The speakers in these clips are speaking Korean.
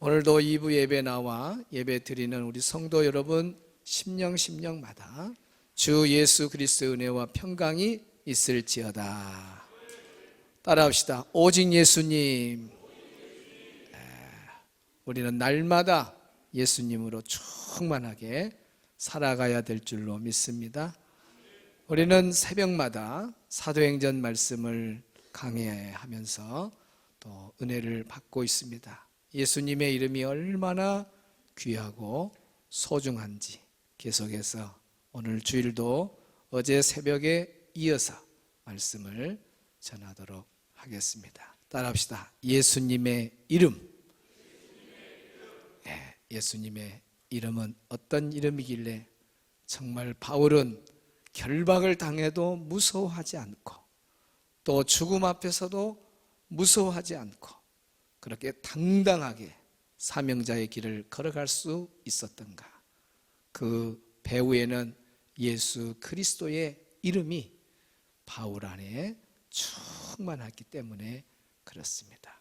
오늘도 2부 예배 나와 예배 드리는 우리 성도 여러분, 심령마다 주 예수 그리스도의 은혜와 평강이 있을지어다. 따라합시다. 오직 예수님. 우리는 날마다 예수님으로 충만하게 살아가야 될 줄로 믿습니다. 우리는 새벽마다 사도행전 말씀을 강해하면서 또 은혜를 받고 있습니다. 예수님의 이름이 얼마나 귀하고 소중한지 계속해서 오늘 주일도 어제 새벽에 이어서 말씀을 전하도록 하겠습니다. 따라합시다. 예수님의 이름. 예수님의 이름은 어떤 이름이길래 정말 바울은 결박을 당해도 무서워하지 않고 또 죽음 앞에서도 무서워하지 않고 그렇게 당당하게 사명자의 길을 걸어갈 수 있었던가? 그 배후에는 예수 그리스도의 이름이 바울 안에 충만하기 때문에 그렇습니다.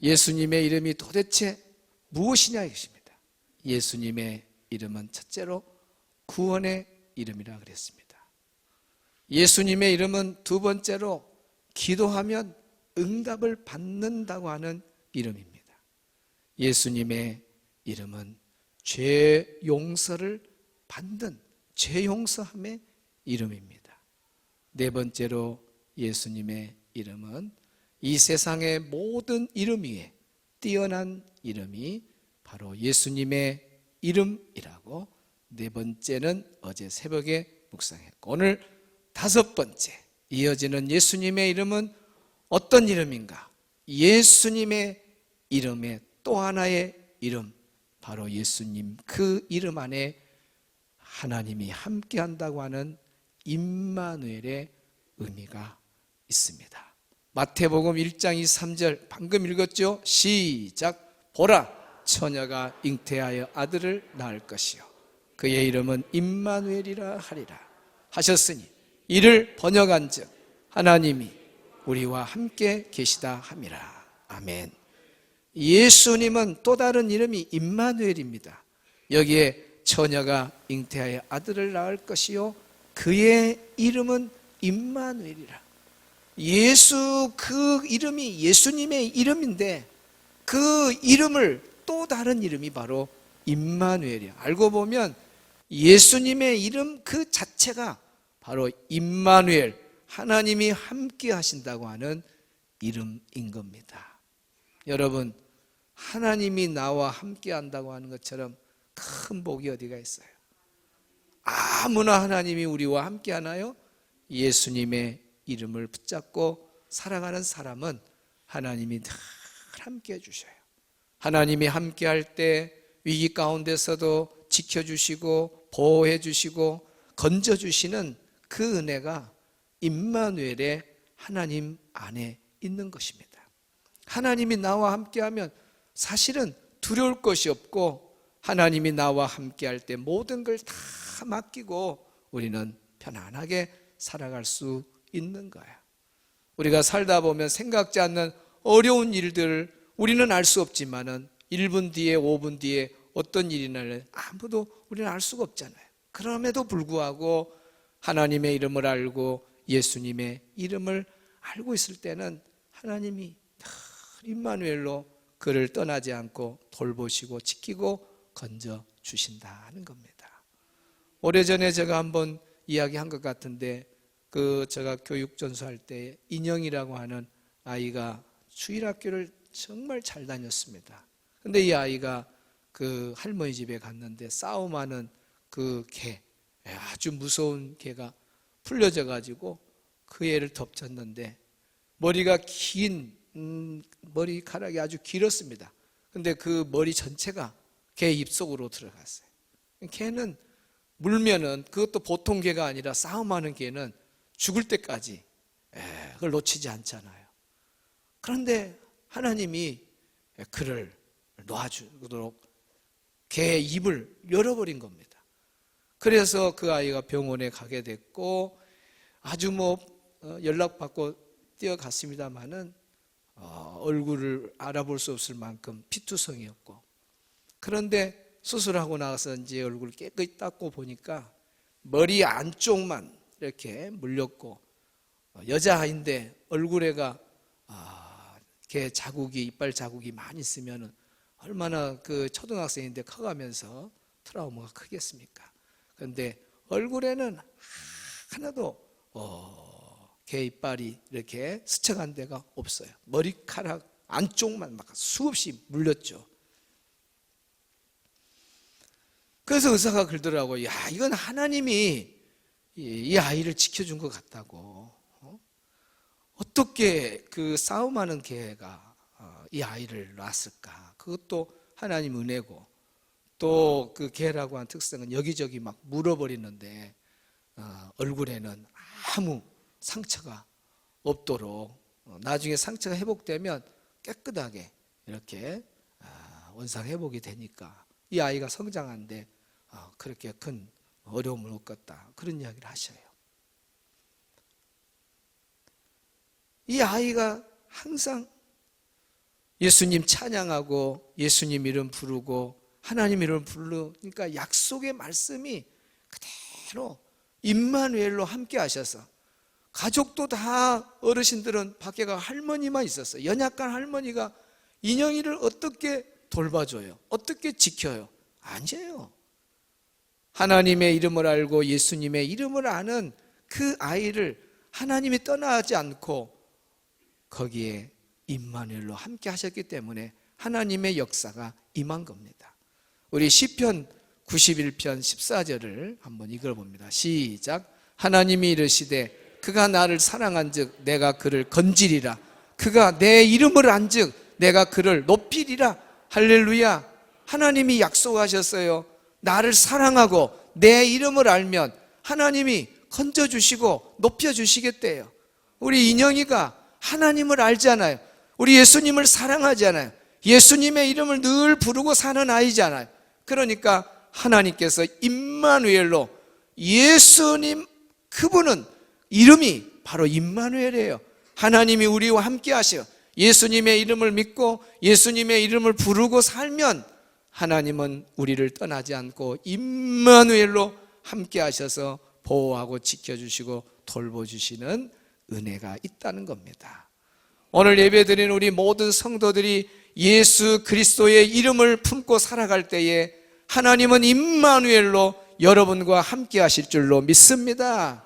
예수님의 이름이 도대체 무엇이냐 이것입니다. 예수님의 이름은 첫째로 구원의 이름이라 그랬습니다. 예수님의 이름은 두 번째로 기도하면 응답을 받는다고 하는 이름입니다. 예수님의 이름은 죄 용서를 받는 죄 용서함의 이름입니다. 네 번째로 예수님의 이름은 이 세상의 모든 이름 위에 뛰어난 이름이 바로 예수님의 이름이라고 네 번째는 어제 새벽에 묵상했고, 오늘 다섯 번째 이어지는 예수님의 이름은 어떤 이름인가? 예수님의 이름의 또 하나의 이름, 바로 예수님 그 이름 안에 하나님이 함께한다고 하는 임마누엘의 의미가 있습니다. 마태복음 1장 23절 방금 읽었죠? 시작. 보라, 처녀가 잉태하여 아들을 낳을 것이요 그의 이름은 임마누엘이라 하리라 하셨으니 이를 번역한즉 하나님이 우리와 함께 계시다 함이라. 아멘. 예수님은 또 다른 이름이 임마누엘입니다. 여기에 처녀가 잉태하여 아들을 낳을 것이요 그의 이름은 임마누엘이라. 예수 그 이름이 예수님의 이름인데 그 이름을 또 다른 이름이 바로 임마누엘이야. 알고 보면 예수님의 이름 그 자체가 바로 임마누엘, 하나님이 함께 하신다고 하는 이름인 겁니다. 여러분, 하나님이 나와 함께 한다고 하는 것처럼 큰 복이 어디가 있어요? 아무나 하나님이 우리와 함께 하나요? 예수님의 이름을 붙잡고 살아가는 사람은 하나님이 늘 함께 해주셔요. 하나님이 함께 할 때 위기 가운데서도 지켜주시고 보호해 주시고 건져주시는 그 은혜가 임마누엘의 하나님 안에 있는 것입니다. 하나님이 나와 함께하면 사실은 두려울 것이 없고 하나님이 나와 함께할 때 모든 걸 다 맡기고 우리는 편안하게 살아갈 수 있는 거야. 우리가 살다 보면 생각지 않는 어려운 일들 우리는 알 수 없지만은 1분 뒤에 5분 뒤에 어떤 일이 날지 아무도 우리는 알 수가 없잖아요. 그럼에도 불구하고 하나님의 이름을 알고 예수님의 이름을 알고 있을 때는 하나님이 임마누엘로 그를 떠나지 않고 돌보시고 지키고 건져 주신다는 겁니다. 오래전에 제가 한번 이야기한 것 같은데 제가 교육 전수할 때 인영이라고 하는 아이가 주일학교를 정말 잘 다녔습니다. 근데 이 아이가 그 할머니 집에 갔는데 싸움하는 그 개, 아주 무서운 개가 풀려져 가지고 그 애를 덮쳤는데 머리가 긴 머리카락이 아주 길었습니다. 근데 그 머리 전체가 개 입속으로 들어갔어요. 개는 물면은 그것도 보통 개가 아니라 싸움하는 개는 죽을 때까지 그걸 놓치지 않잖아요. 그런데 하나님이 그를 놔주도록 개의 입을 열어버린 겁니다. 그래서 그 아이가 병원에 가게 됐고 아주 연락받고 뛰어갔습니다마는 얼굴을 알아볼 수 없을 만큼 피투성이었고, 그런데 수술하고 나서 이제 얼굴을 깨끗이 닦고 보니까 머리 안쪽만 이렇게 물렸고, 여자아이인데 얼굴에가 이렇게 자국이, 이빨 자국이 많이 있으면 얼마나 그 초등학생인데 커가면서 트라우마가 크겠습니까? 그런데 얼굴에는 하나도 개 이빨이 이렇게 스쳐간 데가 없어요. 머리카락 안쪽만 막 수없이 물렸죠. 그래서 의사가 그러더라고요. 야, 이건 하나님이 이 아이를 지켜준 것 같다고. 어떻게 그 싸움하는 개가 이 아이를 낳았을까? 그것도 하나님 은혜고, 또 그 개라고 한 특성은 여기저기 막 물어버리는데 얼굴에는 아무 상처가 없도록, 나중에 상처가 회복되면 깨끗하게 이렇게 원상 회복이 되니까 이 아이가 성장하는데 그렇게 큰 어려움을 못 겪었다, 그런 이야기를 하셔요. 이 아이가 항상 예수님 찬양하고 예수님 이름 부르고 하나님 이름 부르니까 약속의 말씀이 그대로 임마누엘로 함께 하셔서, 가족도 다, 어르신들은 밖에 가 할머니만 있었어요. 연약한 할머니가 인영이를 어떻게 돌봐줘요? 어떻게 지켜요? 아니에요. 하나님의 이름을 알고 예수님의 이름을 아는 그 아이를 하나님이 떠나지 않고 거기에 임마누엘로 함께 하셨기 때문에 하나님의 역사가 임한 겁니다. 우리 시편 91편 14절을 한번 읽어봅니다. 시작. 하나님이 이르시되 그가 나를 사랑한즉 내가 그를 건지리라. 그가 내 이름을 안즉 내가 그를 높이리라. 할렐루야. 하나님이 약속하셨어요. 나를 사랑하고 내 이름을 알면 하나님이 건져주시고 높여주시겠대요. 우리 인영이가 하나님을 알잖아요. 우리 예수님을 사랑하잖아요. 예수님의 이름을 늘 부르고 사는 아이잖아요. 그러니까 하나님께서 임마누엘로, 예수님 그분은 이름이 바로 임마누엘이에요. 하나님이 우리와 함께 하셔. 예수님의 이름을 믿고 예수님의 이름을 부르고 살면 하나님은 우리를 떠나지 않고 임마누엘로 함께 하셔서 보호하고 지켜주시고 돌보주시는 은혜가 있다는 겁니다. 오늘 예배드린 우리 모든 성도들이 예수 그리스도의 이름을 품고 살아갈 때에 하나님은 임마누엘로 여러분과 함께 하실 줄로 믿습니다.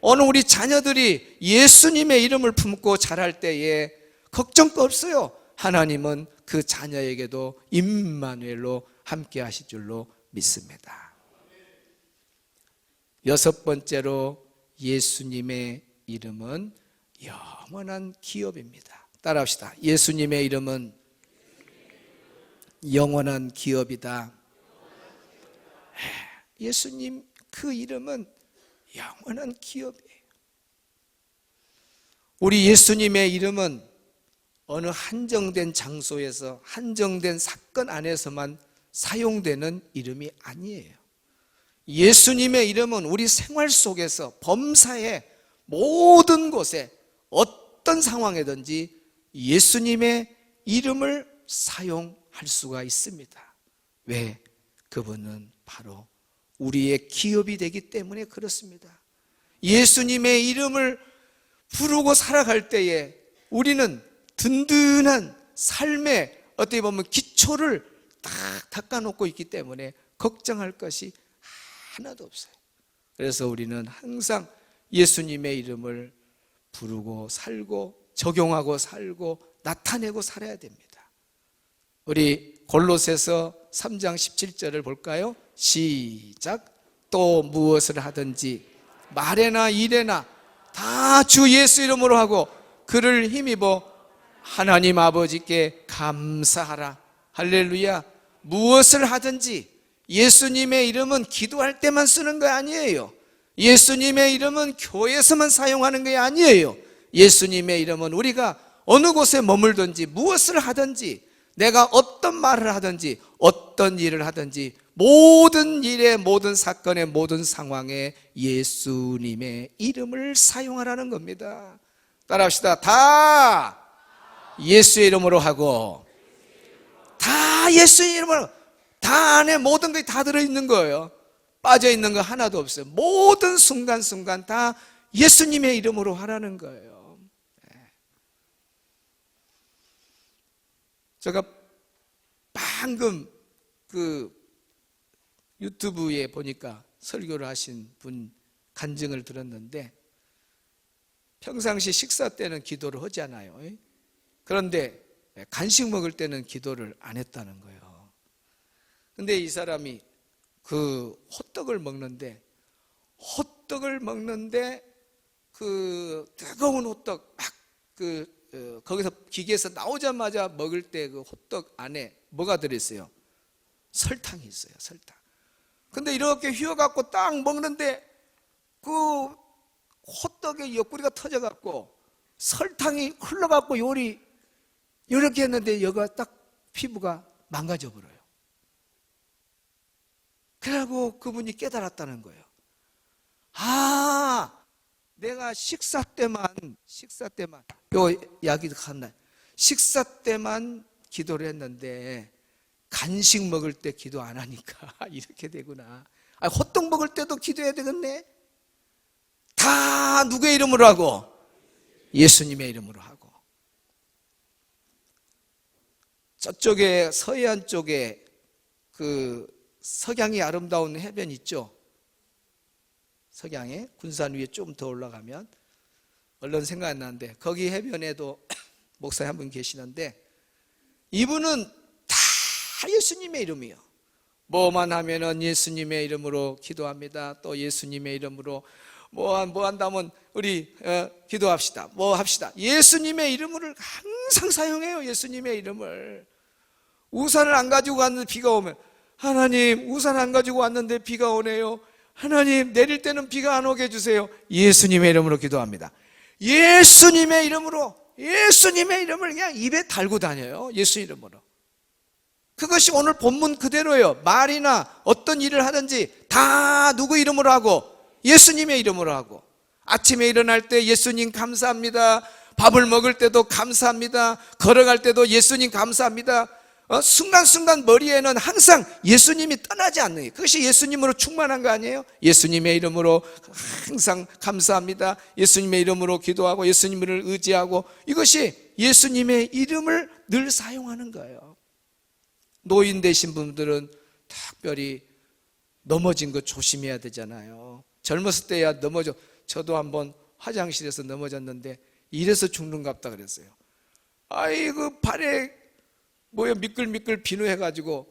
오늘 우리 자녀들이 예수님의 이름을 품고 자랄 때에 걱정도 없어요. 하나님은 그 자녀에게도 임마누엘로 함께 하실 줄로 믿습니다. 여섯 번째로, 예수님의 이름은 영원한 기업입니다. 따라합시다. 예수님의 이름은 영원한 기업이다. 예수님 그 이름은 영원한 기업이에요. 우리 예수님의 이름은 어느 한정된 장소에서 한정된 사건 안에서만 사용되는 이름이 아니에요. 예수님의 이름은 우리 생활 속에서 범사의 모든 곳에 어떤 상황이든지 예수님의 이름을 사용할 수가 있습니다. 왜? 그분은 바로 우리의 기업이 되기 때문에 그렇습니다. 예수님의 이름을 부르고 살아갈 때에 우리는 든든한 삶의 어떻게 보면 기초를 딱 닦아놓고 있기 때문에 걱정할 것이 하나도 없어요. 그래서 우리는 항상 예수님의 이름을 부르고 살고 적용하고 살고 나타내고 살아야 됩니다. 우리 골로새서 3장 17절을 볼까요? 시작. 또 무엇을 하든지 말에나 일에나 다 주 예수 이름으로 하고 그를 힘입어 하나님 아버지께 감사하라. 할렐루야. 무엇을 하든지, 예수님의 이름은 기도할 때만 쓰는 거 아니에요. 예수님의 이름은 교회에서만 사용하는 게 아니에요. 예수님의 이름은 우리가 어느 곳에 머물든지 무엇을 하든지, 내가 어떤 말을 하든지 어떤 일을 하든지 모든 일에, 모든 사건에, 모든 상황에 예수님의 이름을 사용하라는 겁니다. 따라합시다. 다 예수의 이름으로 하고, 다 예수의 이름으로, 다 안에 모든 것이 다 들어있는 거예요. 빠져있는 거 하나도 없어요. 모든 순간순간 다 예수님의 이름으로 하라는 거예요. 제가 방금 그 유튜브에 보니까 설교를 하신 분 간증을 들었는데, 평상시 식사 때는 기도를 하잖아요. 그런데 간식 먹을 때는 기도를 안 했다는 거예요. 근데 이 사람이 그 호떡을 먹는데 그 뜨거운 호떡 막 거기서 기계에서 나오자마자 먹을 때 그 호떡 안에 뭐가 들어있어요? 설탕이 있어요. 설탕. 근데 이렇게 휘어갖고 딱 먹는데 그 호떡의 옆구리가 터져갖고 설탕이 흘러갖고 이렇게 했는데 여기가 딱 피부가 망가져 버려요. 그래갖고 그분이 깨달았다는 거예요. 아, 내가 식사 때만 요 이야기도 한날 식사 때만 기도를 했는데 간식 먹을 때 기도 안 하니까 이렇게 되구나. 호떡 먹을 때도 기도해야 되겠네. 다 누구의 이름으로 하고? 예수님의 이름으로 하고. 저쪽에 서해안 쪽에 그 석양이 아름다운 해변 있죠? 석양에 군산 위에 좀 더 올라가면 얼른 생각 안 나는데 거기 해변에도 목사님 한 분 계시는데 이분은 다 예수님의 이름이요. 뭐만 하면은 예수님의 이름으로 기도합니다. 또 예수님의 이름으로 뭐 한다면 우리 기도합시다. 뭐 합시다. 예수님의 이름을 항상 사용해요. 예수님의 이름을. 우산을 안 가지고 갔는데 비가 오면 하나님 우산 안 가지고 왔는데 비가 오네요. 하나님 내릴 때는 비가 안 오게 해주세요. 예수님의 이름으로 기도합니다. 예수님의 이름으로, 예수님의 이름을 그냥 입에 달고 다녀요. 예수 이름으로. 그것이 오늘 본문 그대로예요. 말이나 어떤 일을 하든지 다 누구 이름으로 하고? 예수님의 이름으로 하고. 아침에 일어날 때 예수님 감사합니다. 밥을 먹을 때도 감사합니다. 걸어갈 때도 예수님 감사합니다. 순간순간 머리에는 항상 예수님이 떠나지 않는 거예요. 그것이 예수님으로 충만한 거 아니에요? 예수님의 이름으로 항상 감사합니다. 예수님의 이름으로 기도하고 예수님을 의지하고, 이것이 예수님의 이름을 늘 사용하는 거예요. 노인 되신 분들은 특별히 넘어진 거 조심해야 되잖아요. 젊었을 때야 저도 한번 화장실에서 넘어졌는데 이래서 죽는갑다 그랬어요. 아이고 발에 미끌미끌 비누해가지고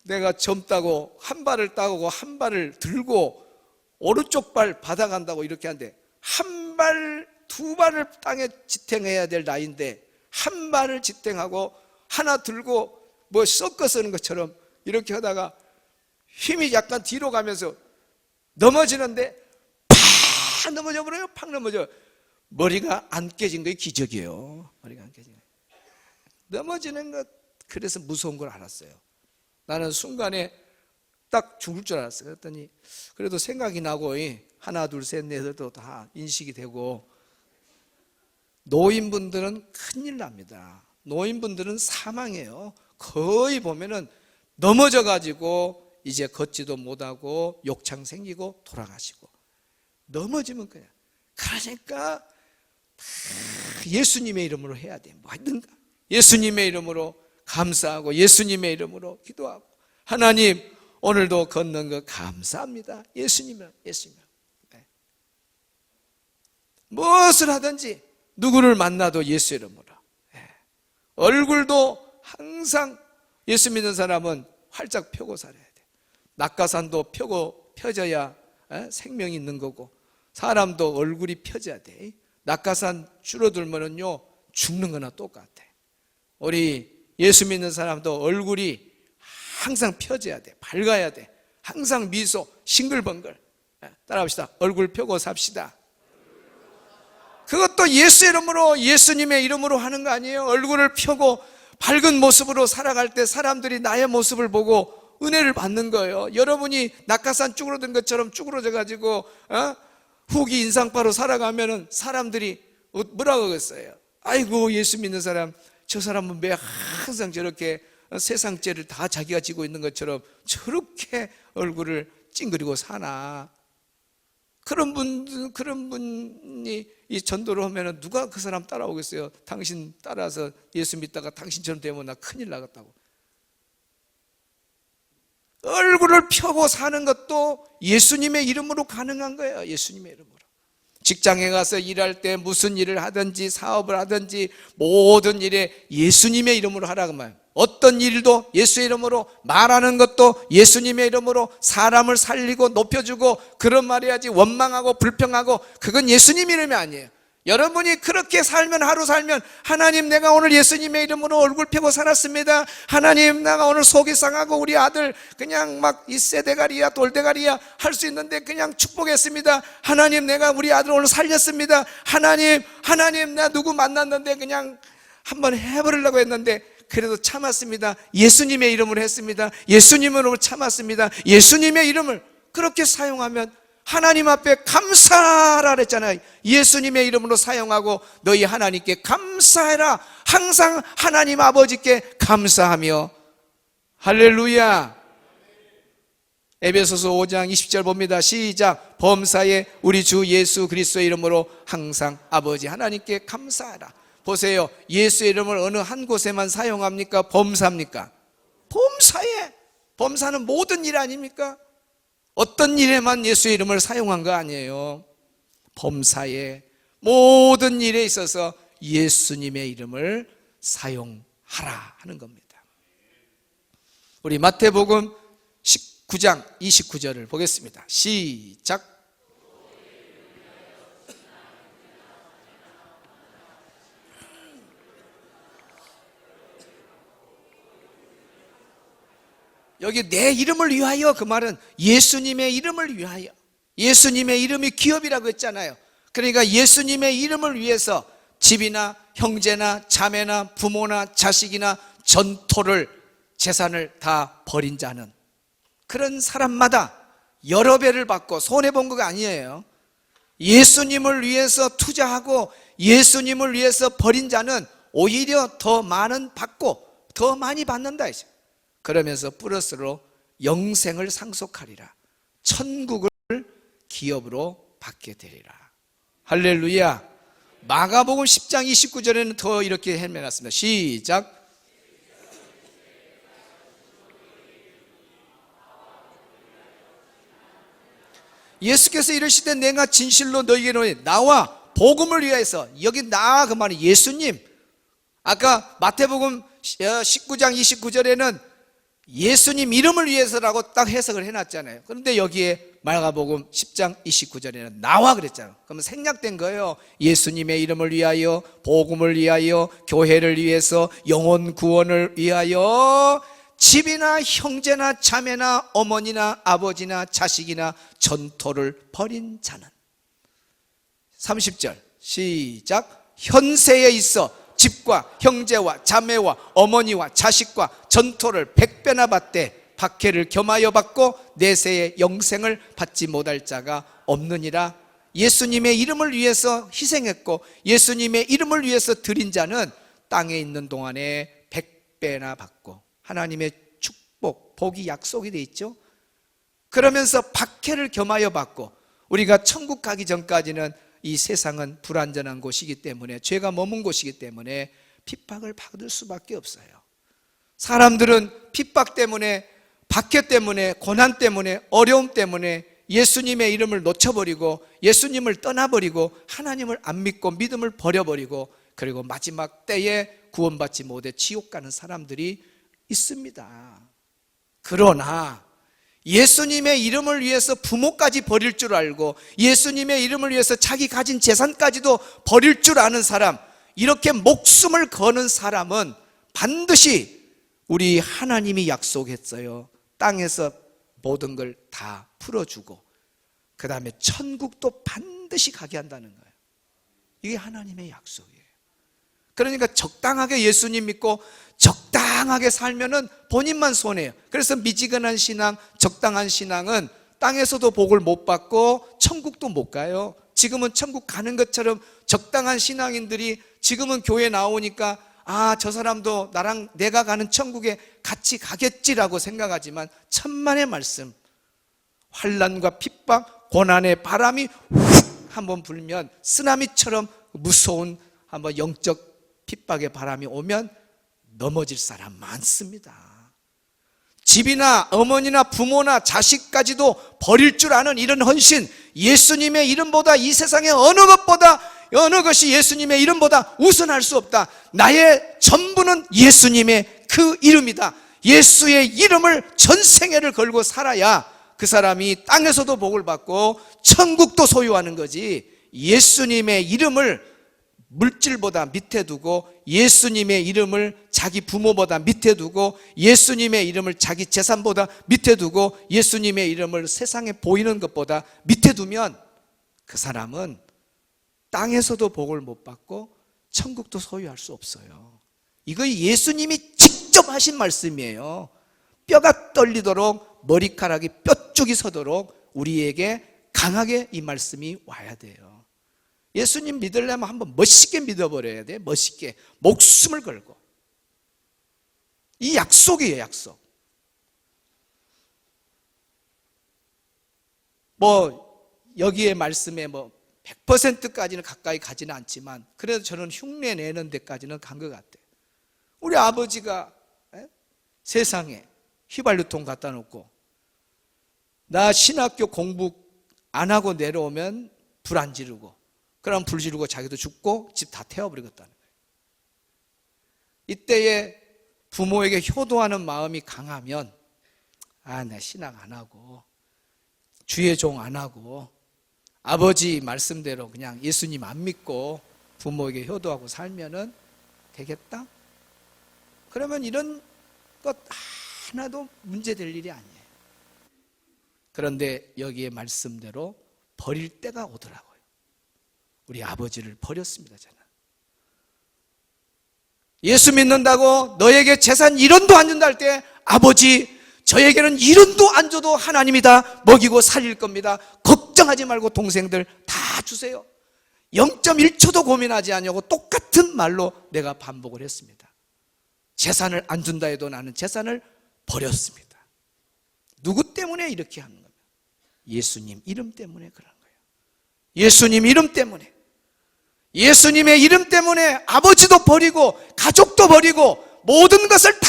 내가 젊다고 한 발을 따고 한 발을 들고 오른쪽 발 받아간다고 이렇게 하는데 한 발, 두 발을 땅에 지탱해야 될 나이인데 한 발을 지탱하고 하나 들고 섞어 쓰는 것처럼 이렇게 하다가 힘이 약간 뒤로 가면서 넘어지는데 팍 넘어져 버려요. 팍 넘어져. 머리가 안 깨진 게 기적이에요. 머리가 안 깨진 거. 넘어지는 것, 그래서 무서운 걸 알았어요. 나는 순간에 딱 죽을 줄 알았어요. 그랬더니 그래도 생각이 나고 하나 둘 셋 넷도 다 인식이 되고. 노인분들은 큰일 납니다. 노인분들은 사망해요. 거의 보면은 넘어져 가지고 이제 걷지도 못하고 욕창 생기고 돌아가시고. 넘어지면 그냥. 그러니까 예수님의 이름으로 해야 돼. 뭐 하든가 예수님의 이름으로 감사하고 예수님의 이름으로 기도하고, 하나님 오늘도 걷는 거 감사합니다. 예수님이요. 네. 무엇을 하든지 누구를 만나도 예수 이름으로. 네. 얼굴도 항상 예수 믿는 사람은 활짝 펴고 살아야 돼. 낙하산도 펴져야 생명이 있는 거고, 사람도 얼굴이 펴져야 돼. 낙하산 줄어들면은요 죽는 거나 똑같아. 우리 예수 믿는 사람도 얼굴이 항상 펴져야 돼. 밝아야 돼. 항상 미소, 싱글벙글. 따라합시다. 얼굴 펴고 삽시다. 그것도 예수 이름으로, 예수님의 이름으로 하는 거 아니에요? 얼굴을 펴고 밝은 모습으로 살아갈 때 사람들이 나의 모습을 보고 은혜를 받는 거예요. 여러분이 낙하산 쭈그러든 것처럼 쭈그러져 가지고 후기 인상파로 살아가면은 사람들이 뭐라고 그랬어요? 아이고 예수 믿는 사람 저 사람은 왜 항상 저렇게 세상죄를 다 자기가 지고 있는 것처럼 저렇게 얼굴을 찡그리고 사나? 그런 분이 이 전도를 하면 누가 그 사람 따라오겠어요? 당신 따라서 예수 믿다가 당신처럼 되면 나 큰일 나겠다고. 얼굴을 펴고 사는 것도 예수님의 이름으로 가능한 거예요. 예수님의 이름으로. 직장에 가서 일할 때 무슨 일을 하든지 사업을 하든지 모든 일에 예수님의 이름으로 하라고 말해요. 어떤 일도 예수의 이름으로, 말하는 것도 예수님의 이름으로, 사람을 살리고 높여주고 그런 말 해야지. 원망하고 불평하고 그건 예수님 이름이 아니에요. 여러분이 그렇게 살면, 하루 살면, 하나님 내가 오늘 예수님의 이름으로 얼굴 펴고 살았습니다. 하나님 내가 오늘 속이 상하고 우리 아들 그냥 막 이새대가리야 돌대가리야 할 수 있는데 그냥 축복했습니다. 하나님 내가 우리 아들 오늘 살렸습니다. 하나님 나 누구 만났는데 그냥 한번 해버리려고 했는데 그래도 참았습니다. 예수님의 이름으로 했습니다. 예수님으로 참았습니다. 예수님의 이름을 그렇게 사용하면 하나님 앞에 감사하라 그랬잖아요. 예수님의 이름으로 사용하고 너희 하나님께 감사해라. 항상 하나님 아버지께 감사하며. 할렐루야. 에베소서 5장 20절 봅니다. 시작. 범사에 우리 주 예수 그리스도의 이름으로 항상 아버지 하나님께 감사하라. 보세요. 예수의 이름을 어느 한 곳에만 사용합니까? 범사입니까? 범사에. 범사는 모든 일 아닙니까? 어떤 일에만 예수의 이름을 사용한 거 아니에요. 범사에 모든 일에 있어서 예수님의 이름을 사용하라 하는 겁니다. 우리 마태복음 19장 29절을 보겠습니다. 시작. 여기 내 이름을 위하여, 그 말은 예수님의 이름을 위하여. 예수님의 이름이 기업이라고 했잖아요. 그러니까 예수님의 이름을 위해서 집이나 형제나 자매나 부모나 자식이나 전토를, 재산을 다 버린 자는, 그런 사람마다 여러 배를 받고 손해본 거가 아니에요. 예수님을 위해서 투자하고 예수님을 위해서 버린 자는 오히려 더 많은 받고 더 많이 받는다 이죠. 그러면서 플러스로 영생을 상속하리라. 천국을 기업으로 받게 되리라. 할렐루야. 마가복음 10장 29절에는 더 이렇게 해놨습니다. 시작. 예수께서 이르시되 내가 진실로 너희에게 이르노니 나와 복음을 위하여서. 여기 나 그 말이 예수님. 아까 마태복음 19장 29절에는 예수님 이름을 위해서라고 딱 해석을 해놨잖아요. 그런데 여기에 마가복음 10장 29절에는 나와 그랬잖아요. 그러면 생략된 거예요. 예수님의 이름을 위하여, 복음을 위하여, 교회를 위해서, 영혼 구원을 위하여 집이나 형제나 자매나 어머니나 아버지나 자식이나 전토를 벌인 자는. 30절 시작. 현세에 있어 집과 형제와 자매와 어머니와 자식과 전토를 100배나 받되 박해를 겸하여 받고 내세의 영생을 받지 못할 자가 없느니라. 예수님의 이름을 위해서 희생했고 예수님의 이름을 위해서 드린 자는 땅에 있는 동안에 100배나 받고 하나님의 축복, 복이 약속이 돼 있죠. 그러면서 박해를 겸하여 받고, 우리가 천국 가기 전까지는 이 세상은 불완전한 곳이기 때문에, 죄가 머문 곳이기 때문에 핍박을 받을 수밖에 없어요. 사람들은 핍박 때문에, 박해 때문에, 고난 때문에, 어려움 때문에 예수님의 이름을 놓쳐버리고 예수님을 떠나버리고 하나님을 안 믿고 믿음을 버려버리고, 그리고 마지막 때에 구원받지 못해 지옥 가는 사람들이 있습니다. 그러나 예수님의 이름을 위해서 부모까지 버릴 줄 알고 예수님의 이름을 위해서 자기 가진 재산까지도 버릴 줄 아는 사람, 이렇게 목숨을 거는 사람은 반드시 우리 하나님이 약속했어요. 땅에서 모든 걸 다 풀어주고 그 다음에 천국도 반드시 가게 한다는 거예요. 이게 하나님의 약속이에요. 그러니까 적당하게 예수님 믿고 적당하게 살면은 본인만 손해요. 그래서 미지근한 신앙, 적당한 신앙은 땅에서도 복을 못 받고 천국도 못 가요. 지금은 천국 가는 것처럼 적당한 신앙인들이 지금은 교회 나오니까 저 사람도 나랑 내가 가는 천국에 같이 가겠지라고 생각하지만 천만의 말씀, 환난과 핍박, 고난의 바람이 훅 한번 불면 쓰나미처럼 무서운 한번 영적 핍박의 바람이 오면 넘어질 사람 많습니다. 집이나 어머니나 부모나 자식까지도 버릴 줄 아는 이런 헌신, 예수님의 이름보다 이 세상의 어느 것이 예수님의 이름보다 우선할 수 없다. 나의 전부는 예수님의 그 이름이다. 예수의 이름을 전생애를 걸고 살아야 그 사람이 땅에서도 복을 받고 천국도 소유하는 거지. 예수님의 이름을 물질보다 밑에 두고, 예수님의 이름을 자기 부모보다 밑에 두고, 예수님의 이름을 자기 재산보다 밑에 두고, 예수님의 이름을 세상에 보이는 것보다 밑에 두면 그 사람은 땅에서도 복을 못 받고 천국도 소유할 수 없어요. 이거 예수님이 직접 하신 말씀이에요. 뼈가 떨리도록, 머리카락이 뼈쪽이 서도록 우리에게 강하게 이 말씀이 와야 돼요. 예수님 믿으려면 한번 멋있게 믿어버려야 돼. 멋있게 목숨을 걸고. 이 약속이에요, 약속. 여기에 말씀에 100%까지는 가까이 가지는 않지만 그래도 저는 흉내 내는 데까지는 간 것 같아요. 우리 아버지가 세상에 휘발유통 갖다 놓고 나 신학교 공부 안 하고 내려오면 불 안 지르고, 그럼 불 지르고 자기도 죽고 집 다 태워버리겠다는 거예요. 이때에 부모에게 효도하는 마음이 강하면 내 신앙 안 하고 주의 종 안 하고 아버지 말씀대로 그냥 예수님 안 믿고 부모에게 효도하고 살면은 되겠다? 그러면 이런 것 하나도 문제될 일이 아니에요. 그런데 여기에 말씀대로 버릴 때가 오더라고요. 우리 아버지를 버렸습니다, 저는. 예수 믿는다고 너에게 재산 1원도 안 준다 할 때, 아버지 저에게는 1원도 안 줘도 하나님이 다 먹이고 살릴 겁니다. 걱정하지 말고 동생들 다 주세요. 0.1초도 고민하지 않냐고 똑같은 말로 내가 반복을 했습니다. 재산을 안 준다 해도 나는 재산을 버렸습니다. 누구 때문에 이렇게 하는 겁니까? 예수님 이름 때문에 그런 거예요. 예수님 이름 때문에. 예수님의 이름 때문에 아버지도 버리고 가족도 버리고 모든 것을 다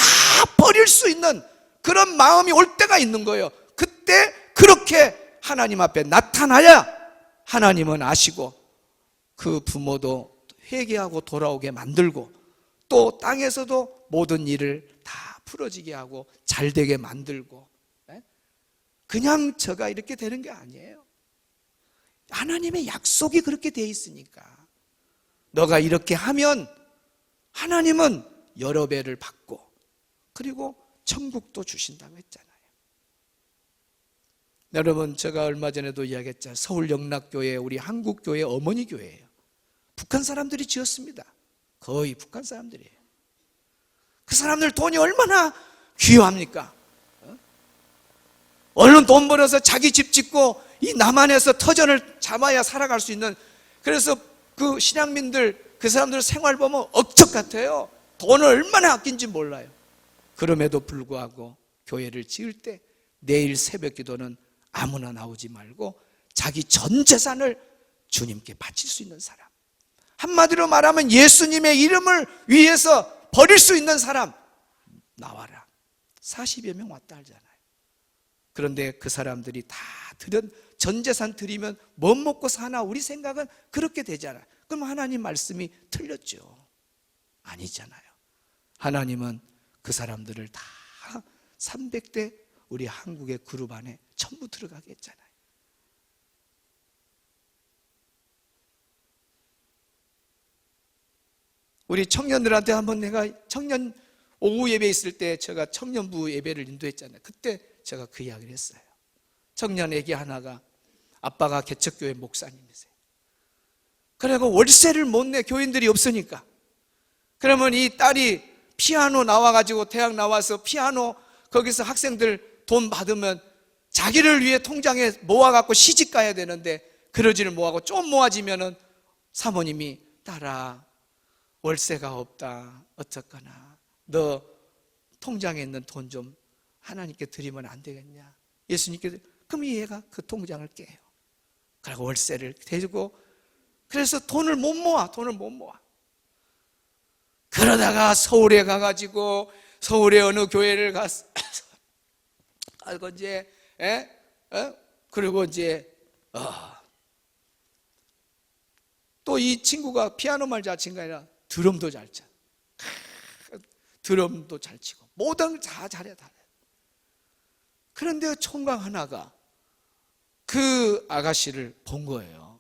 버릴 수 있는 그런 마음이 올 때가 있는 거예요. 그때 그렇게 하나님 앞에 나타나야 하나님은 아시고 그 부모도 회개하고 돌아오게 만들고 또 땅에서도 모든 일을 다 풀어지게 하고 잘 되게 만들고, 그냥 저가 이렇게 되는 게 아니에요. 하나님의 약속이 그렇게 돼 있으니까. 너가 이렇게 하면 하나님은 여러 배를 받고 그리고 천국도 주신다고 했잖아요. 여러분, 제가 얼마 전에도 이야기했잖아요. 서울 영락교회, 우리 한국교회 어머니 교회예요. 북한 사람들이 지었습니다. 거의 북한 사람들이에요. 그 사람들 돈이 얼마나 귀합니까? 얼른 돈 벌어서 자기 집 짓고 이 남한에서 터전을 잡아야 살아갈 수 있는, 그래서 그 신앙민들, 그 사람들 생활 보면 억척 같아요. 돈을 얼마나 아낀지 몰라요. 그럼에도 불구하고 교회를 지을 때 내일 새벽 기도는 아무나 나오지 말고 자기 전 재산을 주님께 바칠 수 있는 사람, 한마디로 말하면 예수님의 이름을 위해서 버릴 수 있는 사람 나와라. 40여 명 왔다 하잖아요. 그런데 그 사람들이 다 전 재산 드리면 못 먹고 사나, 우리 생각은 그렇게 되잖아요. 그럼 하나님 말씀이 틀렸죠. 아니잖아요. 하나님은 그 사람들을 다 300대 우리 한국의 그룹 안에 전부 들어가게 했잖아요. 우리 청년들한테 한번 내가 청년 오후 예배 있을 때 제가 청년부 예배를 인도했잖아요. 그때 제가 그 이야기를 했어요. 청년 애기 하나가 아빠가 개척교회 목사님이세요. 그리고 월세를 못 내, 교인들이 없으니까. 그러면 이 딸이 피아노 나와가지고 대학 나와서 피아노 거기서 학생들 돈 받으면 자기를 위해 통장에 모아갖고 시집 가야 되는데 그러지를 못하고 좀 모아지면은 사모님이 딸아 월세가 없다 어쨌거나 너 통장에 있는 돈 좀 하나님께 드리면 안 되겠냐. 예수님께 그럼 이 애가 그 통장을 깨요. 그리고 월세를 대주고 그래서 돈을 못 모아. 그러다가 서울에 가가지고 서울의 어느 교회를 갔어. 알고 이제 그리고 이제 또 이 친구가 피아노만 잘 친 게 아니라 드럼도 잘 쳐. 드럼도 잘 치고 모든 걸 다 잘해. 그런데 총각 하나가 그 아가씨를 본 거예요.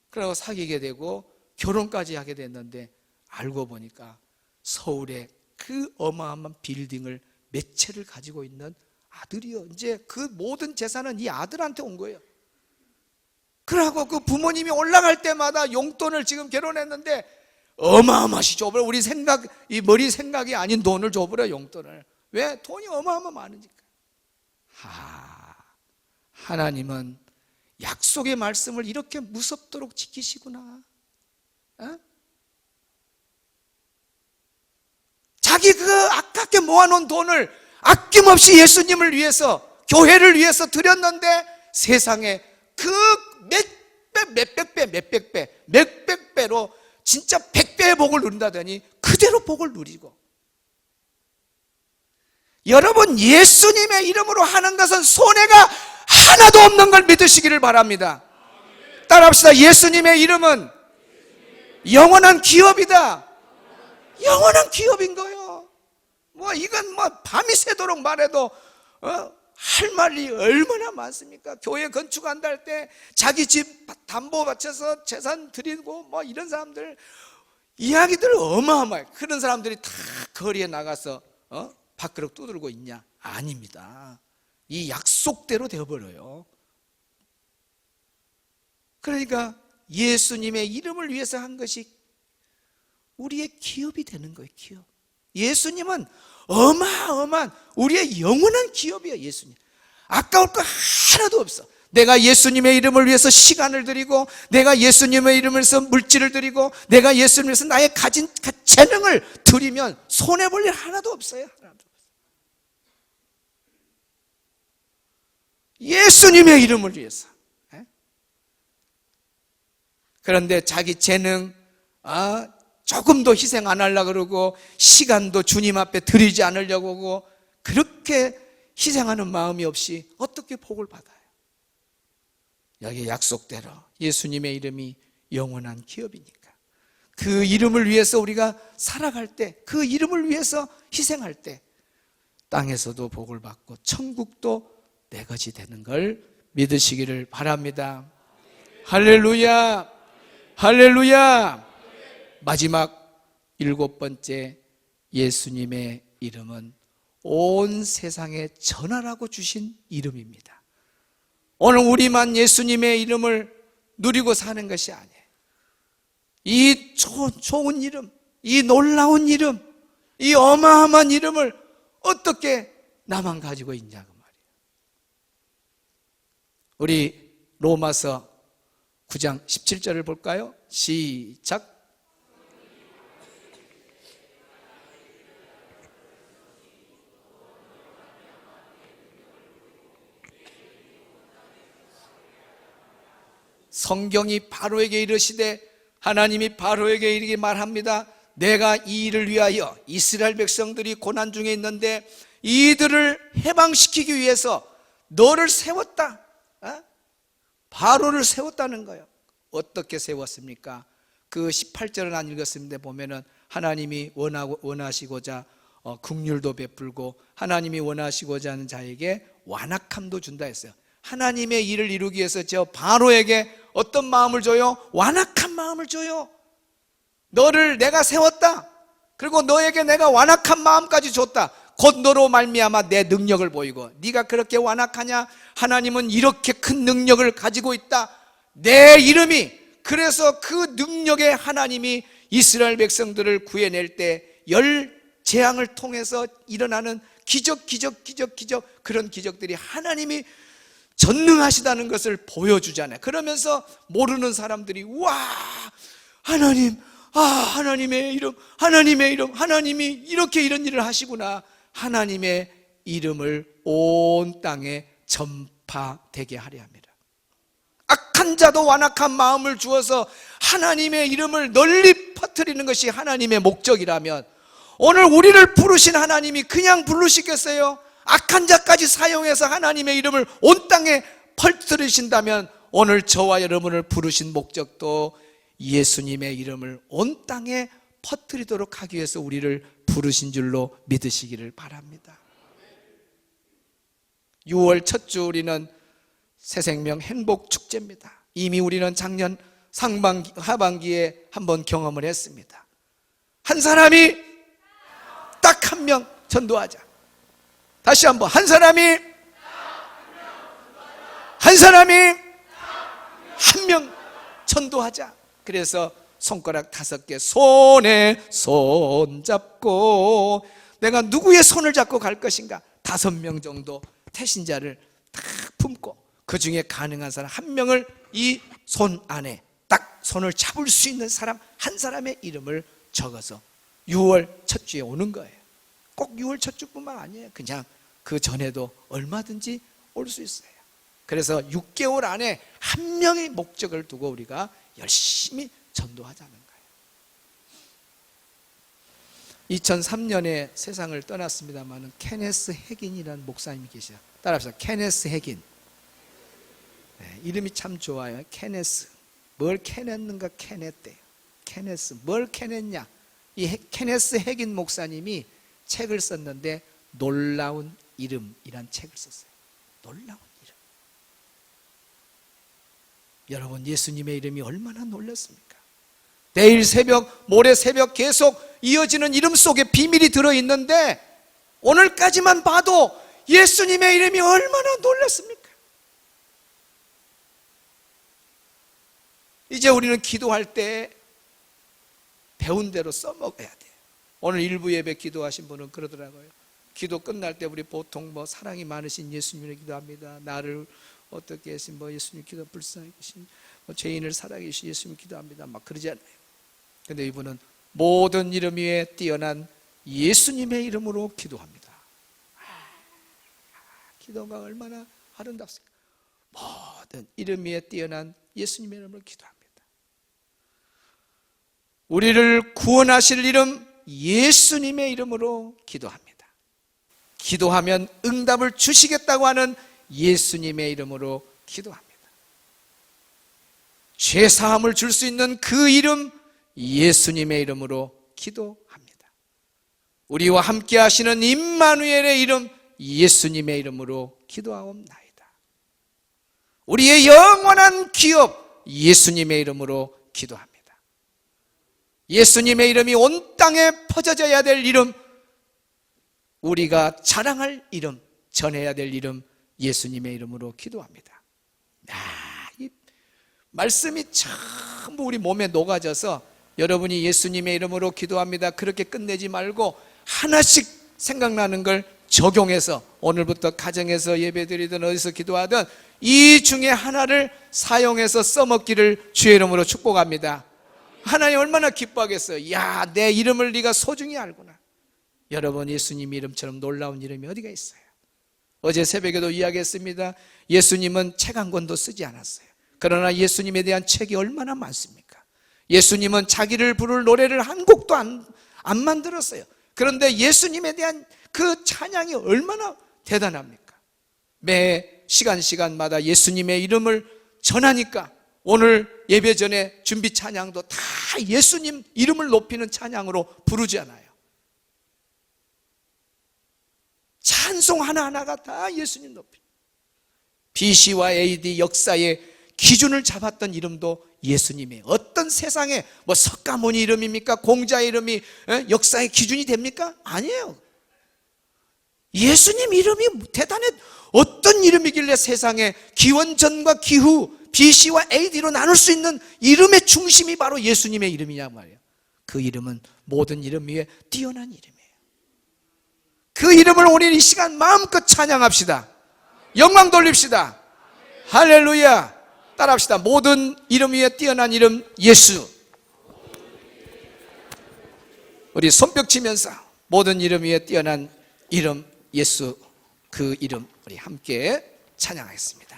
그래서 사귀게 되고 결혼까지 하게 됐는데 알고 보니까 서울에 그 어마어마한 빌딩을 몇 채를 가지고 있는 아들이요. 이제 그 모든 재산은 이 아들한테 온 거예요. 그러고 그 부모님이 올라갈 때마다 용돈을 지금 결혼했는데 어마어마시 줘버려. 우리 생각, 이 머리 생각이 아닌 돈을 줘버려, 용돈을. 왜? 돈이 어마어마 많으니까. 하나님은 약속의 말씀을 이렇게 무섭도록 지키시구나. 자기 그 아깝게 모아놓은 돈을 아낌없이 예수님을 위해서, 교회를 위해서 드렸는데 세상에 그 몇백 배로 진짜 100배의 복을 누린다더니 그대로 복을 누리고. 여러분, 예수님의 이름으로 하는 것은 손해가 하나도 없는 걸 믿으시기를 바랍니다. 따라합시다. 예수님의 이름은 영원한 기업이다. 영원한 기업인 거예요. 이건 밤이 새도록 말해도 할 말이 얼마나 많습니까? 교회 건축한다 할 때 자기 집 담보 바쳐서 재산 드리고 이런 사람들 이야기들 어마어마해. 그런 사람들이 다 거리에 나가서 밥그릇 두들고 있냐? 아닙니다. 이 약속대로 되어버려요. 그러니까 예수님의 이름을 위해서 한 것이 우리의 기업이 되는 거예요. 기업. 예수님은 어마어마한 우리의 영원한 기업이에요. 예수님. 아까울 거 하나도 없어. 내가 예수님의 이름을 위해서 시간을 드리고, 내가 예수님의 이름을 위해서 물질을 드리고, 내가 예수님을 위해서 나의 가진 재능을 드리면 손해볼 일 하나도 없어요. 하나도 없어요. 예수님의 이름을 위해서. 그런데 자기 재능 조금도 희생 안 하려고 그러고 시간도 주님 앞에 드리지 않으려고 하고 그렇게 희생하는 마음이 없이 어떻게 복을 받아요? 여기 약속대로 예수님의 이름이 영원한 기업이니까 그 이름을 위해서 우리가 살아갈 때, 그 이름을 위해서 희생할 때 땅에서도 복을 받고 천국도 내 것이 되는 걸 믿으시기를 바랍니다. 할렐루야, 할렐루야. 마지막 7번째, 예수님의 이름은 온 세상에 전하라고 주신 이름입니다. 오늘 우리만 예수님의 이름을 누리고 사는 것이 아니에요. 이 좋은 이름, 이 놀라운 이름, 이 어마어마한 이름을 어떻게 나만 가지고 있냐 그 말이에요. 우리 로마서 9장 17절을 볼까요? 시작. 성경이 바로에게 이르시되 하나님이 바로에게 이르게 말합니다. 내가 이 일을 위하여 이스라엘 백성들이 고난 중에 있는데 이들을 해방시키기 위해서 너를 세웠다. 바로를 세웠다는 거예요. 어떻게 세웠습니까? 그 18절은 안 읽었습니다. 보면은 하나님이 원하시고자 긍휼도 베풀고 하나님이 원하시고자 하는 자에게 완악함도 준다 했어요. 하나님의 일을 이루기 위해서 저 바로에게 어떤 마음을 줘요? 완악한 마음을 줘요. 너를 내가 세웠다. 그리고 너에게 내가 완악한 마음까지 줬다. 곧 너로 말미암아 내 능력을 보이고, 네가 그렇게 완악하냐? 하나님은 이렇게 큰 능력을 가지고 있다. 내 이름이, 그래서 그 능력에 하나님이 이스라엘 백성들을 구해낼 때 열 재앙을 통해서 일어나는 기적, 그런 기적들이 하나님이 전능하시다는 것을 보여주잖아요. 그러면서 모르는 사람들이 와, 하나님 하나님의 이름, 하나님의 이름, 하나님이 이렇게 이런 일을 하시구나. 하나님의 이름을 온 땅에 전파되게 하려 합니다. 악한 자도 완악한 마음을 주어서 하나님의 이름을 널리 퍼뜨리는 것이 하나님의 목적이라면, 오늘 우리를 부르신 하나님이 그냥 부르시겠어요? 악한 자까지 사용해서 하나님의 이름을 온 땅에 퍼뜨리신다면, 오늘 저와 여러분을 부르신 목적도 예수님의 이름을 온 땅에 퍼뜨리도록 하기 위해서 우리를 부르신 줄로 믿으시기를 바랍니다. 6월 첫 주 우리는 새생명 행복축제입니다. 이미 우리는 작년 하반기에 한번 경험을 했습니다. 한 사람이 딱 한 명 전도하자. 다시 한번, 한 사람이 한 명 전도하자. 그래서 손가락 5개 손에 손 잡고 내가 누구의 손을 잡고 갈 것인가? 5명 정도 태신자를 딱 품고 그 중에 가능한 사람 한 명을 이 손 안에 딱 손을 잡을 수 있는 사람 한 사람의 이름을 적어서 6월 첫 주에 오는 거예요. 꼭 6월 첫 주뿐만 아니에요. 그냥 그 전에도 얼마든지 올 수 있어요. 그래서 6개월 안에 한 명의 목적을 두고 우리가 열심히 전도하자는 거예요. 2003년에 세상을 떠났습니다만 케네스 해긴이라는 목사님이 계셔요. 따라합시다. 케네스 해긴. 네, 이름이 참 좋아요. 케네스. 뭘 캐냈는가 캐냈대요. 케네스. 뭘 캐냈냐? 이 케네스 해긴 목사님이 책을 썼는데 놀라운 이름이란 책을 썼어요. 놀라운 이름. 여러분, 예수님의 이름이 얼마나 놀랐습니까? 내일 새벽, 모레 새벽 계속 이어지는 이름 속에 비밀이 들어있는데 오늘까지만 봐도 예수님의 이름이 얼마나 놀랐습니까? 이제 우리는 기도할 때 배운 대로 써먹어야 돼요. 오늘 일부 예배 기도하신 분은 그러더라고요. 기도 끝날 때 우리 보통 사랑이 많으신 예수님을 기도합니다. 나를 어떻게 하신 예수님 기도 불쌍히 계신 죄인을 살아계신 예수님 기도합니다. 막 그러잖아요. 근데 이분은 모든 이름 위에 뛰어난 예수님의 이름으로 기도합니다. 기도가 얼마나 아름답습니까? 모든 이름 위에 뛰어난 예수님의 이름으로 기도합니다. 우리를 구원하실 이름 예수님의 이름으로 기도합니다. 기도하면 응답을 주시겠다고 하는 예수님의 이름으로 기도합니다. 죄사함을 줄 수 있는 그 이름 예수님의 이름으로 기도합니다. 우리와 함께 하시는 임마누엘의 이름 예수님의 이름으로 기도하옵나이다. 우리의 영원한 기업 예수님의 이름으로 기도합니다. 예수님의 이름이 온 땅에 퍼져져야 될 이름, 우리가 자랑할 이름, 전해야 될 이름 예수님의 이름으로 기도합니다. 이 말씀이 전부 우리 몸에 녹아져서 여러분이 예수님의 이름으로 기도합니다 그렇게 끝내지 말고 하나씩 생각나는 걸 적용해서 오늘부터 가정에서 예배드리든 어디서 기도하든 이 중에 하나를 사용해서 써먹기를 주의 이름으로 축복합니다. 하나님 얼마나 기뻐하겠어요. 야, 내 이름을 네가 소중히 알구나. 여러분, 예수님 이름처럼 놀라운 이름이 어디가 있어요? 어제 새벽에도 이야기했습니다. 예수님은 책 한 권도 쓰지 않았어요. 그러나 예수님에 대한 책이 얼마나 많습니까? 예수님은 자기를 부를 노래를 한 곡도 안 만들었어요. 그런데 예수님에 대한 그 찬양이 얼마나 대단합니까? 매 시간마다 예수님의 이름을 전하니까 오늘 예배 전에 준비 찬양도 다 예수님 이름을 높이는 찬양으로 부르잖아요. 찬송 하나하나가 다 예수님 높이. BC와 AD 역사의 기준을 잡았던 이름도 예수님이에요. 어떤 세상에 석가모니 이름입니까? 공자의 이름이 역사의 기준이 됩니까? 아니에요. 예수님 이름이 대단해. 어떤 이름이길래 세상에 기원전과 기후 BC와 AD로 나눌 수 있는 이름의 중심이 바로 예수님의 이름이냐 말이에요. 그 이름은 모든 이름 위에 뛰어난 이름이에요. 그 이름을 오늘 이 시간 마음껏 찬양합시다. 영광 돌립시다. 할렐루야. 따라합시다. 모든 이름 위에 뛰어난 이름 예수. 우리 손뼉 치면서 모든 이름 위에 뛰어난 이름 예수, 그 이름 우리 함께 찬양하겠습니다.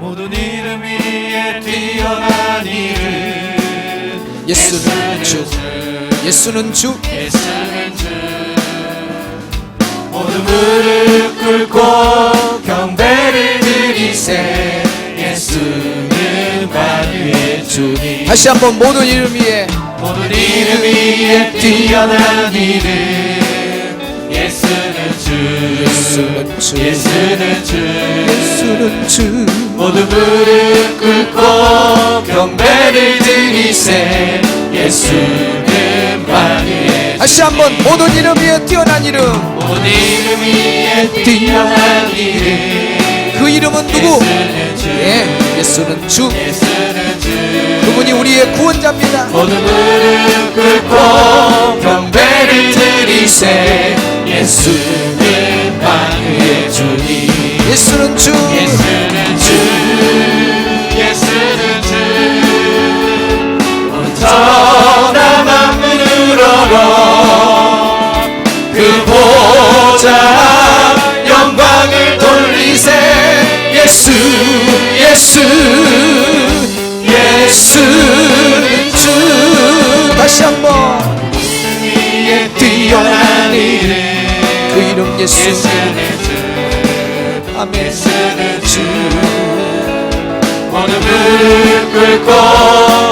모든 이름 위에 뛰어난 이름 예수는 주, 예수는 주, 예수는 주. 모든 무릎 꿇고 경배를 드리세. 예수는 만유의 주님. 다시 한번 모든 이름 위에, 모든 이름 위에 뛰어난 이름 예수는 주. 예수는 주, 예수는 주. 예수는 주. 모두 무릎 꿇고 경배를 드리세. 예수는 만유의 다시 한번 모든 이름 위에 뛰어난 이름, 모든 이름 위에 뛰어난 이름 그 이름은 누구? 예수는 주. 예, 예수는 주. 예수는 주. 그분이 우리의 구원자입니다. 모두 무릎 꿇고 경배를 드리세. 예수는 만유의 주님. 예수는 주, 예수는 주. 예수는 주. 온전한 만물을 열어 그 보좌 영광을 돌리세. 예수 예수 예수는 주. 다시 한번 위에 뛰어난 이름 그 이름 예수. 예수는 주. 아멘. 예수는 주. 모두 무릎 꿇고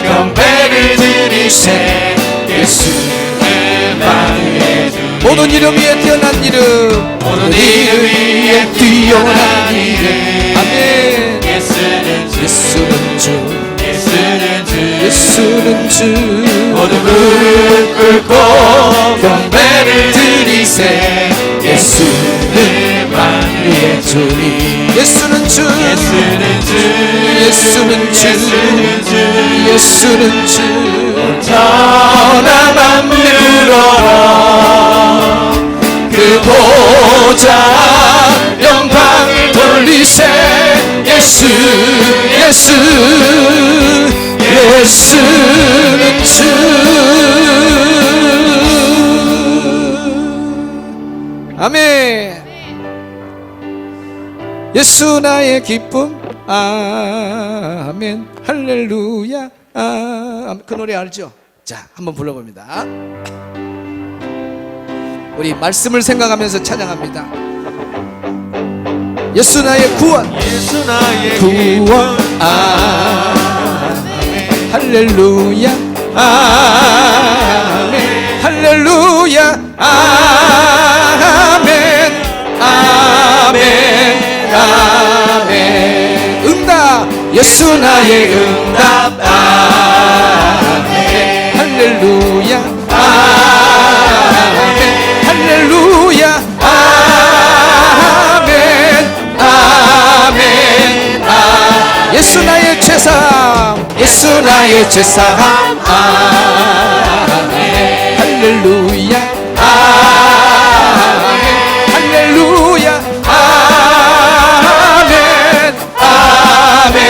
경배를 드리세. 예수는 만유의 주. 모든 이름 위에 뛰어난 이름, 모든 이름 위에 뛰어난 이름 아멘. 예수는 주. 예수는 주, 예수는 주. 예수는 주. 모두 무릎 꿇고 경배를 드리세. 예수는 만유의 주님. 예수는 주, 예수는 주. 예수는 주, 예수는 주. 예수는 주. 전한 만물을 열어 그 보좌 영광을 돌리세. 예수 예수 예수는 주. 아멘. 예수 나의 기쁨, 아멘. 할렐루야, 아멘. 그 노래 알죠? 자, 한번 불러봅니다. 우리 말씀을 생각하면서 찬양합니다. 예수 나의 구원, 예수 나의 구원, 아멘. 할렐루야, 아멘. 할렐루야, 아멘. 아멘. 아멘. 응답, 예수 나의 응답, 아멘. 할렐루야, 아멘. 할렐루야, 아멘. 아멘. 예수 나의 죄사함, 예수 나의 죄사함, 아멘. 할렐루야, 아멘. 할렐루야, 아멘. 아멘.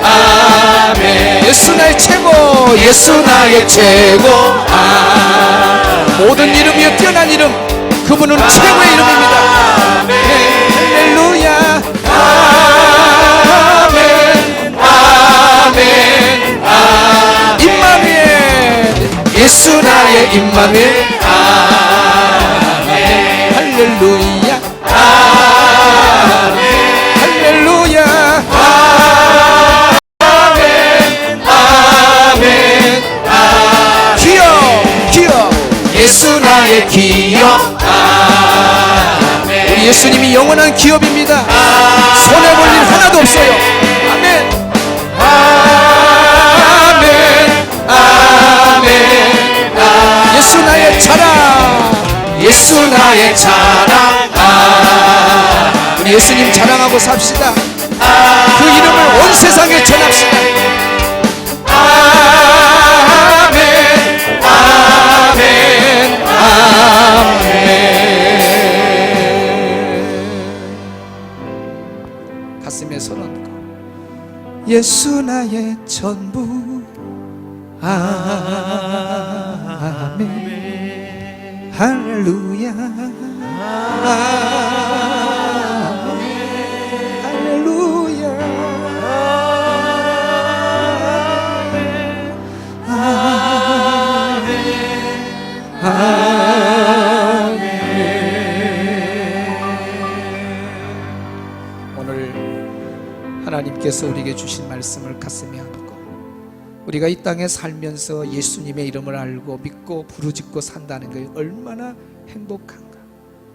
아멘. 예수 나의 최고, 예수 나의 최고, 모든 이름 위에 뛰어난 이름, 그분은 최고의 이름입니다. 할렐루야, 아멘. 아멘. 임마누엘, 예수 나의 임마누엘, 아멘. 할렐루야, 아멘. 할렐루야, 아멘. 아멘. 기업, 기업, 예수 나의 기업, 우리 예수님이 영원한 기업입니다. 손해볼 일 하나도 없어요. 아멘. 아멘. 아멘. 예수 나의 자랑, 예수 나의 자랑, 우리 예수님 자랑하고 삽시다. 그 이름을 온 세상에 전합시다. 아멘. 아멘. 가슴에 손 얹고 예수 나의 전부 아멘 할렐루야 할렐루야 오늘 하나님께서 우리에게 주신 말씀을 가슴에 안고 우리가 이 땅에 살면서 예수님의 이름을 알고 믿고 부르짖고 산다는 것이 얼마나 행복한가.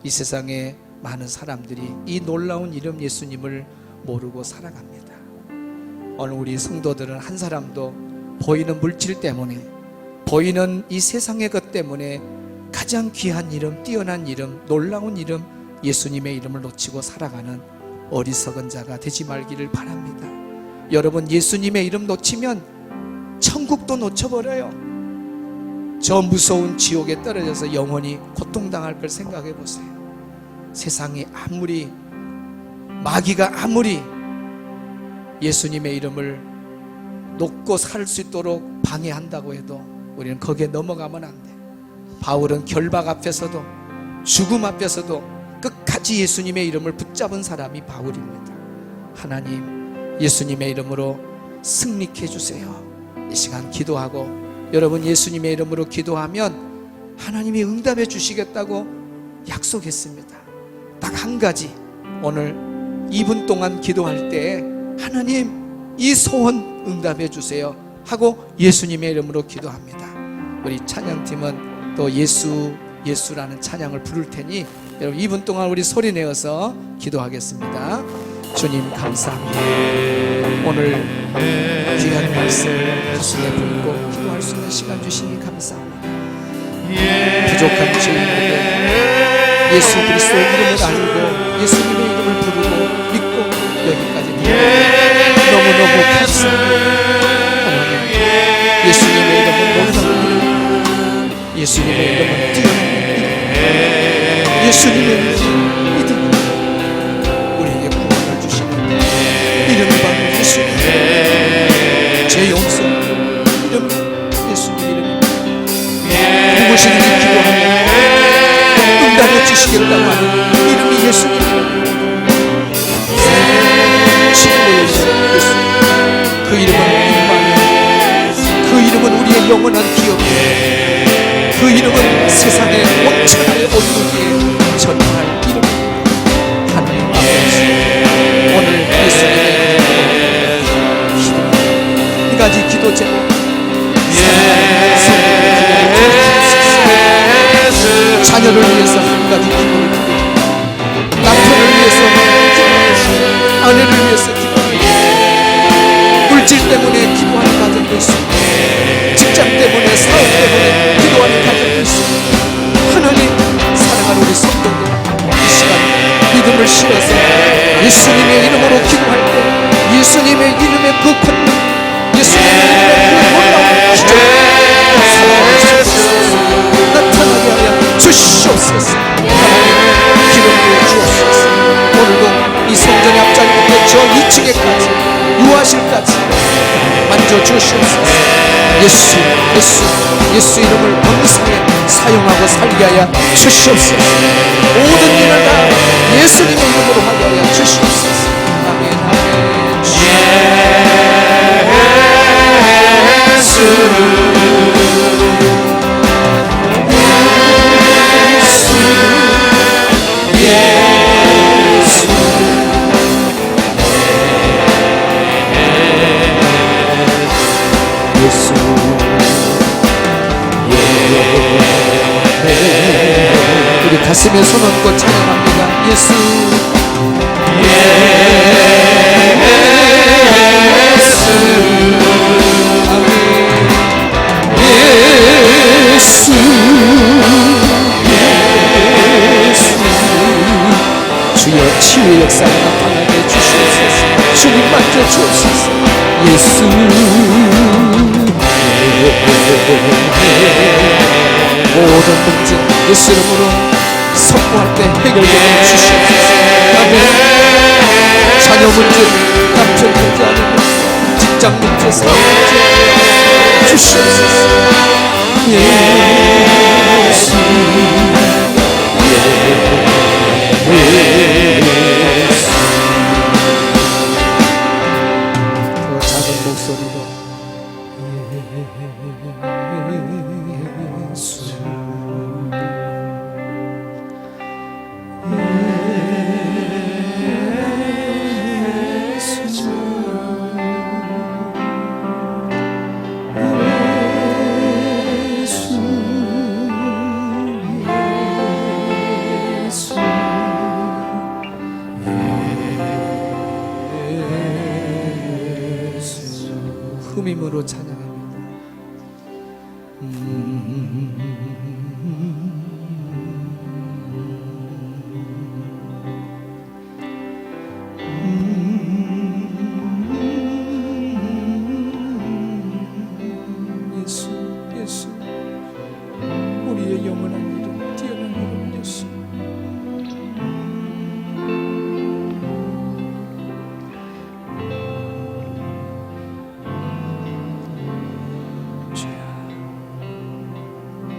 이 세상에 많은 사람들이 이 놀라운 이름 예수님을 모르고 살아갑니다. 오늘 우리 성도들은 한 사람도 보이는 물질 때문에, 보이는 이 세상의 것 때문에 가장 귀한 이름, 뛰어난 이름, 놀라운 이름 예수님의 이름을 놓치고 살아가는 어리석은 자가 되지 말기를 바랍니다. 여러분, 예수님의 이름 놓치면 천국도 놓쳐버려요. 저 무서운 지옥에 떨어져서 영원히 고통당할 걸 생각해 보세요. 세상이 아무리, 마귀가 아무리 예수님의 이름을 놓고 살 수 있도록 방해한다고 해도 우리는 거기에 넘어가면 안 돼. 바울은 결박 앞에서도 죽음 앞에서도 끝까지 예수님의 이름을 붙잡은 사람이 바울입니다. 하나님, 예수님의 이름으로 승리케 해주세요. 이 시간 기도하고, 여러분 예수님의 이름으로 기도하면 하나님이 응답해 주시겠다고 약속했습니다. 딱 한 가지, 오늘 2분 동안 기도할 때 하나님 이 소원 응답해 주세요 하고 예수님의 이름으로 기도합니다. 우리 찬양팀은 또 예수라는 찬양을 부를 테니 여러분 2분 동안 우리 소리 내어서 기도하겠습니다. 주님 감사합니다. 오늘 귀한 말씀 가슴에 품고 기도할 수 있는 시간 주시니 감사합니다. 부족한 죄인에게 예수 그리스도의 이름을 알고 예수님의 이름을 부르고 믿고 여기까지 너무너무 감사합니다. 하나님, 예수님의 이름은 놀라운 이름, 예수님의 이름은 뛰어난 이름, 예수님의 이름 우리에게 구원을 주시는 이름이 바로 예수님, 제 용서 이름, 예수님 이름입니다. 무엇이든지 기도하면 응답해 주시겠다고 하는 이름이 예수님 이름입니다. 그 이름은 임마누엘, 그 이름은 우리의 영원한 기업이에요. 그 이름은 세상의 온천하에 온누리에 전할 이름입니다. 하나님 아버지, 오늘 예수님의 이름으로 이 가지 기도 제목, 사랑하는 성도의 기도를 주옵소서. 자녀를 위해서 한 가지 기도를 드립니다. 남편을 위해서 기도합니다. 아내를 위해서 기도합니다. 물질 때문에 기도하는 가정도 있습니다. 직장 때문에, 사업 때문에 기도하는 가정도 있습니다. 하나님, 사랑하는 우리 성도들, 이 시간 믿음을 실어서 예수님의 이름으로 기도할 때 예수님의 이름의 그 권능, 예수님의 이름의 그 놀라운 기적 나타나게 하여 주시옵소서. 하나님, 기름 부어 주옵소서. 오늘도 이 성전의 앞자리부터 저 2층에까지 유아실까지 만져주시옵소서. 예수 이름을 범사에 사용하고 살게 하여 주시옵소서. 모든 일을 다 예수님의 이름으로 하게 하여 주시옵소서. 아멘, 아멘. 우리 가슴에 손 얹고 찬양합니다. 예수, 아멘. 주여 치유의 역사가 나타나게 해주시옵소서. 주님 만져주옵소서. 예수, 모든 문제 예수 이름으로 선포할 때 해결되게 주시옵소서. 아멘. 자녀 문제, 남편 문제, 아내 문제, 직장 문제, 사업 문제 주시옵소서. 예수, 더 작은 목소리로 예수, 흠임으로 찬양합니다. 예수, 예수, 우리의 영원한